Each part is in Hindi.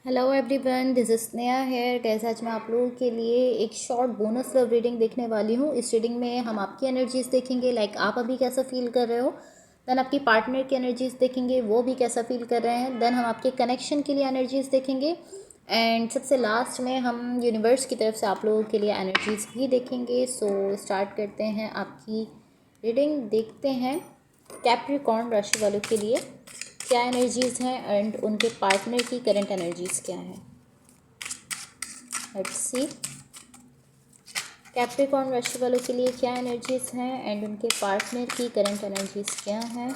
Hello everyone, this is Sneha here. कैसे आज मैं आप लोगों के लिए एक शॉर्ट बोनस लव रीडिंग देखने वाली हूँ। इस रीडिंग में हम आपकी एनर्जीज देखेंगे, लाइक आप अभी कैसा फील कर रहे हो। देन आपकी पार्टनर की एनर्जीज देखेंगे, वो भी कैसा फील कर रहे हैं। देन हम आपके कनेक्शन के लिए एनर्जीज देखेंगे। एंड सबसे लास्ट में हम यूनिवर्स की तरफ से आप लोगों के लिए एनर्जीज भी देखेंगे। सो स्टार्ट करते हैं आपकी रीडिंग। देखते हैं कैप्रिकॉर्न राशि वालों के लिए क्या एनर्जीज़ हैं एंड उनके पार्टनर की करंट एनर्जीज़ क्या हैं। लेट्स सी कैप्रिकॉर्न राशि वालों के लिए क्या एनर्जीज़ हैं एंड उनके पार्टनर की करंट एनर्जीज़ क्या हैं।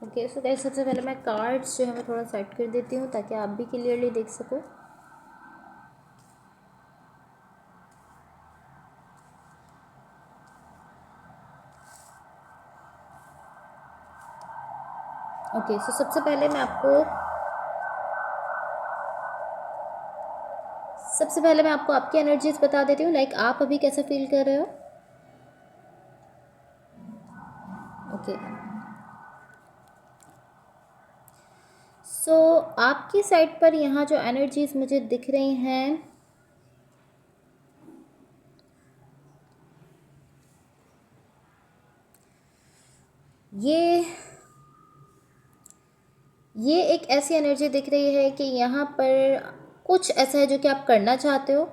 ओके, सो गाइस सबसे पहले मैं कार्ड्स जो है मैं थोड़ा सेट कर देती हूँ ताकि आप भी क्लियरली देख सको। ओके, सो सबसे पहले मैं आपको आपकी एनर्जीज बता देती हूँ, लाइक आप अभी कैसा फील कर रहे हो। ओके, सो आपकी साइड पर यहाँ जो एनर्जीज मुझे दिख रही हैं, ये एक ऐसी एनर्जी दिख रही है कि यहाँ पर कुछ ऐसा है जो कि आप करना चाहते हो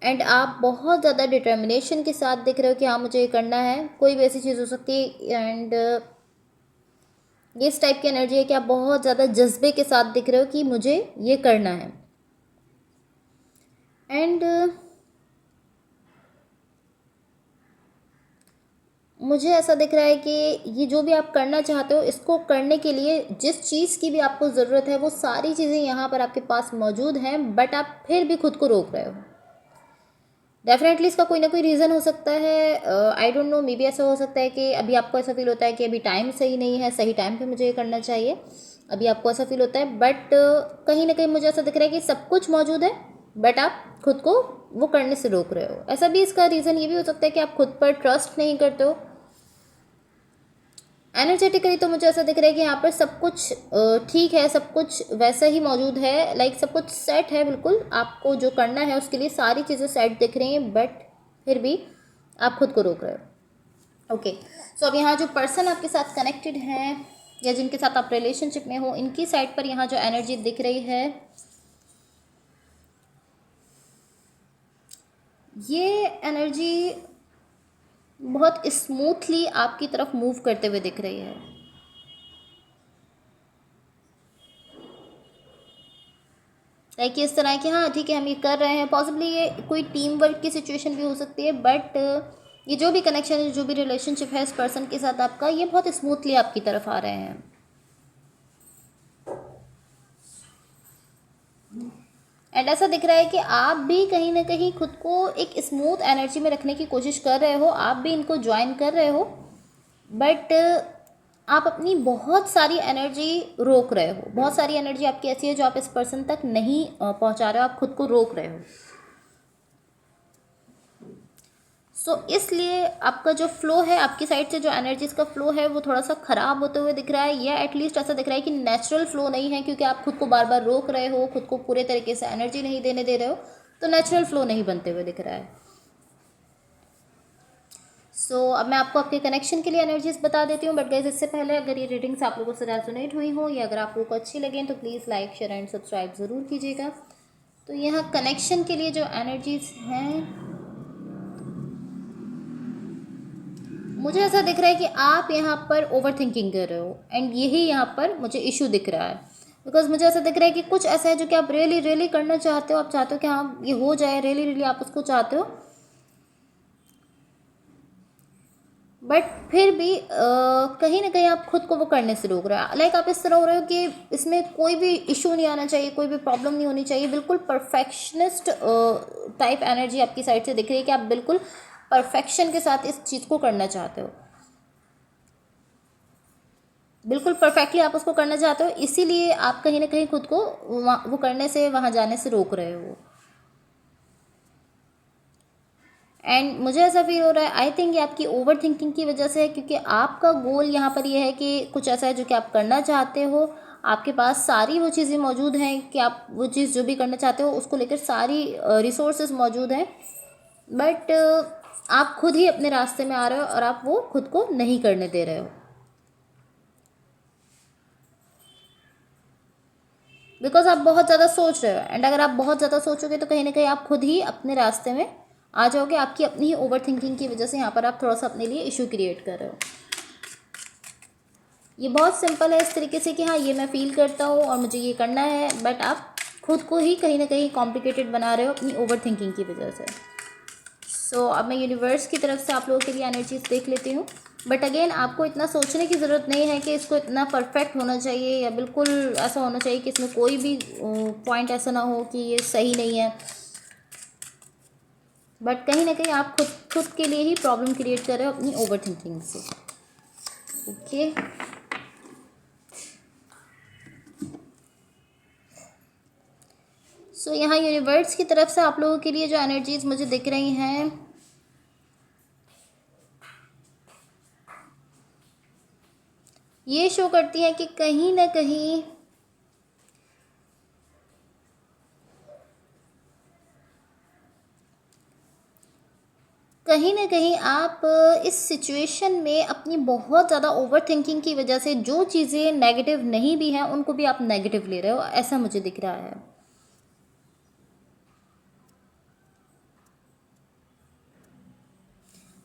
एंड आप बहुत ज़्यादा डिटर्मिनेशन के साथ दिख रहे हो कि हाँ मुझे ये करना है। कोई भी ऐसी चीज़ हो सकती है एंड ये इस टाइप की एनर्जी है कि आप बहुत ज़्यादा जज्बे के साथ दिख रहे हो कि मुझे ये करना है। एंड मुझे ऐसा दिख रहा है कि ये जो भी आप करना चाहते हो, इसको करने के लिए जिस चीज़ की भी आपको ज़रूरत है वो सारी चीज़ें यहाँ पर आपके पास मौजूद हैं, बट आप फिर भी खुद को रोक रहे हो। डेफिनेटली इसका कोई ना कोई रीज़न हो सकता है। I don't know, may be ऐसा हो सकता है कि अभी आपको ऐसा फील होता है कि अभी टाइम सही नहीं है, सही टाइम पे मुझे ये करना चाहिए। अभी आपको ऐसा फील होता है, बट कहीं ना कहीं मुझे ऐसा दिख रहा है कि सब कुछ मौजूद है बट आप खुद को वो करने से रोक रहे हो। ऐसा भी इसका रीज़न ये भी हो सकता है कि आप खुद पर ट्रस्ट नहीं करते हो। एनर्जेटिकली तो मुझे ऐसा दिख रहा है कि यहाँ पर सब कुछ ठीक है, सब कुछ वैसा ही मौजूद है, लाइक सब कुछ सेट है बिल्कुल। आपको जो करना है उसके लिए सारी चीज़ें सेट दिख रही हैं, बट फिर भी आप खुद को रोक रहे हो। ओके, सो अब यहाँ जो पर्सन आपके साथ कनेक्टेड हैं या जिनके साथ आप रिलेशनशिप में हो, इनकी साइड पर यहाँ जो एनर्जी दिख रही है, ये एनर्जी बहुत स्मूथली आपकी तरफ मूव करते हुए दिख रही है। लाइक इस तरह कि हाँ ठीक है हम ये कर रहे हैं। पॉसिबली ये कोई टीम वर्क की सिचुएशन भी हो सकती है, बट ये जो भी कनेक्शन है, जो भी रिलेशनशिप है इस पर्सन के साथ आपका, ये बहुत स्मूथली आपकी तरफ आ रहे हैं। एंड ऐसा दिख रहा है कि आप भी कहीं ना कहीं खुद को एक स्मूथ एनर्जी में रखने की कोशिश कर रहे हो, आप भी इनको ज्वाइन कर रहे हो, बट आप अपनी बहुत सारी एनर्जी रोक रहे हो। बहुत सारी एनर्जी आपकी ऐसी है जो आप इस पर्सन तक नहीं पहुंचा रहे हो, आप खुद को रोक रहे हो। इसलिए आपका जो फ्लो है, आपकी साइड से जो एनर्जीज का फ्लो है वो थोड़ा सा ख़राब होते हुए दिख रहा है, या एटलीस्ट ऐसा दिख रहा है कि नेचुरल फ्लो नहीं है, क्योंकि आप खुद को बार बार रोक रहे हो, खुद को पूरे तरीके से एनर्जी नहीं देने दे रहे हो, तो नेचुरल फ्लो नहीं बनते हुए दिख रहा है। अब मैं आपको आपके कनेक्शन के लिए एनर्जीज बता देती हूँ, बट गाइस इससे पहले अगर ये रीडिंग्स आप लोगों से रेजोनेट हुई हो या अगर आप लोगों को अच्छी लगें तो please like, share and subscribe ज़रूर कीजिएगा। तो यहाँ कनेक्शन के लिए जो एनर्जीज हैं, मुझे ऐसा दिख रहा है कि आप यहाँ पर ओवर थिंकिंग कर रहे हो, एंड यही यहाँ पर मुझे इशू दिख रहा है। बिकॉज मुझे ऐसा दिख रहा है कि कुछ ऐसा है जो कि आप रियली रियली करना चाहते हो, आप चाहते हो कि हाँ ये हो जाए, रियली रियली आप उसको चाहते हो, बट फिर भी कहीं ना कहीं आप खुद को वो करने से रोक रहे हो। लाइक आप इस तरह हो रहे हो कि इसमें कोई भी इशू नहीं आना चाहिए, कोई भी प्रॉब्लम नहीं होनी चाहिए। बिल्कुल परफेक्शनिस्ट टाइप एनर्जी आपकी साइड से दिख रही है कि आप बिल्कुल परफेक्शन के साथ इस चीज़ को करना चाहते हो, बिल्कुल परफेक्टली आप उसको करना चाहते हो, इसीलिए आप कहीं ना कहीं खुद को वो करने से, वहाँ जाने से रोक रहे हो। एंड मुझे ऐसा फील हो रहा है, आई थिंक ये आपकी ओवर थिंकिंग की वजह से है, क्योंकि आपका गोल यहाँ पर ये है कि कुछ ऐसा है जो कि आप करना चाहते हो, आपके पास सारी वो चीज़ें मौजूद हैं कि आप वो चीज़ जो भी करना चाहते हो उसको लेकर सारी रिसोर्सेज मौजूद हैं, बट आप खुद ही अपने रास्ते में आ रहे हो और आप वो खुद को नहीं करने दे रहे हो, बिकॉज आप बहुत ज़्यादा सोच रहे हो। एंड अगर आप बहुत ज़्यादा सोचोगे तो कहीं ना कहीं आप खुद ही अपने रास्ते में आ जाओगे। आपकी अपनी ही ओवर थिंकिंग की वजह से यहाँ पर आप थोड़ा सा अपने लिए इशू क्रिएट कर रहे हो। ये बहुत सिंपल है इस तरीके से कि हाँ ये मैं फील करता हूँ और मुझे ये करना है, बट आप खुद को ही कहीं ना कहीं कॉम्प्लिकेटेड बना रहे हो अपनी ओवर थिंकिंग की वजह से। सो अब मैं यूनिवर्स की तरफ से आप लोगों के लिए एनर्जीज देख लेती हूँ। बट अगेन आपको इतना सोचने की ज़रूरत नहीं है कि इसको इतना परफेक्ट होना चाहिए या बिल्कुल ऐसा होना चाहिए कि इसमें कोई भी पॉइंट ऐसा ना हो कि ये सही नहीं है। बट कहीं ना कहीं आप खुद खुद के लिए ही प्रॉब्लम क्रिएट कर रहे हो अपनी ओवर थिंकिंग से। ओके, सो यहाँ यूनिवर्स की तरफ से आप लोगों के लिए जो एनर्जीज मुझे दिख रही हैं, ये शो करती हैं कि कहीं ना कहीं आप इस सिचुएशन में अपनी बहुत ज़्यादा ओवर थिंकिंग की वजह से जो चीज़ें नेगेटिव नहीं भी हैं उनको भी आप नेगेटिव ले रहे हो, ऐसा मुझे दिख रहा है।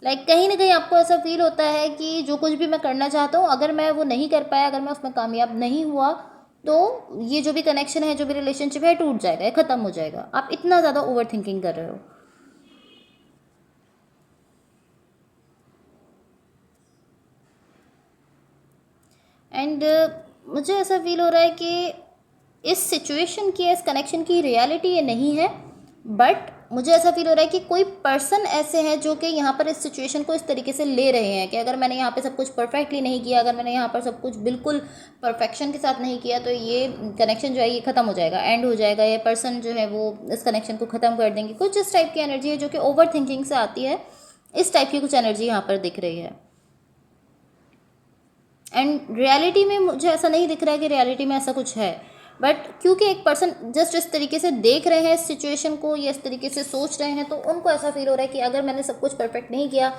लाइक कहीं ना कहीं आपको ऐसा फील होता है कि जो कुछ भी मैं करना चाहता हूँ, अगर मैं वो नहीं कर पाया, अगर मैं उसमें कामयाब नहीं हुआ, तो ये जो भी कनेक्शन है, जो भी रिलेशनशिप है, टूट जाएगा, ये ख़त्म हो जाएगा। आप इतना ज़्यादा ओवर थिंकिंग कर रहे हो। एंड मुझे ऐसा फील हो रहा है कि इस सिचुएशन की, इस कनेक्शन की रियलिटी ये नहीं है, बट मुझे ऐसा फील हो रहा है कि कोई पर्सन ऐसे हैं जो कि यहाँ पर इस सिचुएशन को इस तरीके से ले रहे हैं कि अगर मैंने यहाँ पे सब कुछ परफेक्टली नहीं किया, अगर मैंने यहाँ पर सब कुछ बिल्कुल परफेक्शन के साथ नहीं किया, तो ये कनेक्शन जो है ये ख़त्म हो जाएगा, एंड हो जाएगा, ये पर्सन जो है वो इस कनेक्शन को ख़त्म कर देंगे। कुछ इस टाइप की एनर्जी है जो कि ओवर थिंकिंग से आती है, इस टाइप की कुछ एनर्जी यहाँ पर दिख रही है। एंड रियलिटी में मुझे ऐसा नहीं दिख रहा है कि रियलिटी में ऐसा कुछ है, बट क्योंकि एक पर्सन जस्ट इस तरीके से देख रहे हैं इस सिचुएशन को, या इस तरीके से सोच रहे हैं, तो उनको ऐसा फील हो रहा है कि अगर मैंने सब कुछ परफेक्ट नहीं किया,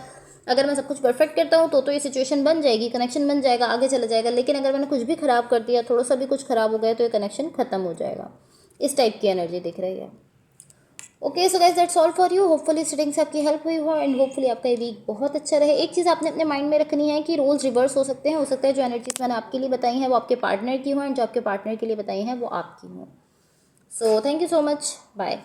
अगर मैं सब कुछ परफेक्ट करता हूँ तो ये सिचुएशन बन जाएगी, कनेक्शन बन जाएगा, आगे चला जाएगा, लेकिन अगर मैंने कुछ भी ख़राब कर दिया, थोड़ा सा भी कुछ ख़राब हो गया, तो ये कनेक्शन ख़त्म हो जाएगा। इस टाइप की एनर्जी दिख रही है। Okay, so guys that's all for you. Hopefully इस रीडिंग से आपकी हेल्प हुई हो एंड होपफुली आपका ये वीक बहुत अच्छा रहे। एक चीज़ आपने अपने माइंड में रखनी है कि रोल्स रिवर्स हो सकते हैं, हो सकता है जो एनर्जीज मैंने आपके लिए बताई हैं वो आपके पार्टनर की हो, एंड जो आपके पार्टनर के लिए बताई हैं वो आपकी हो। So thank you so much, bye.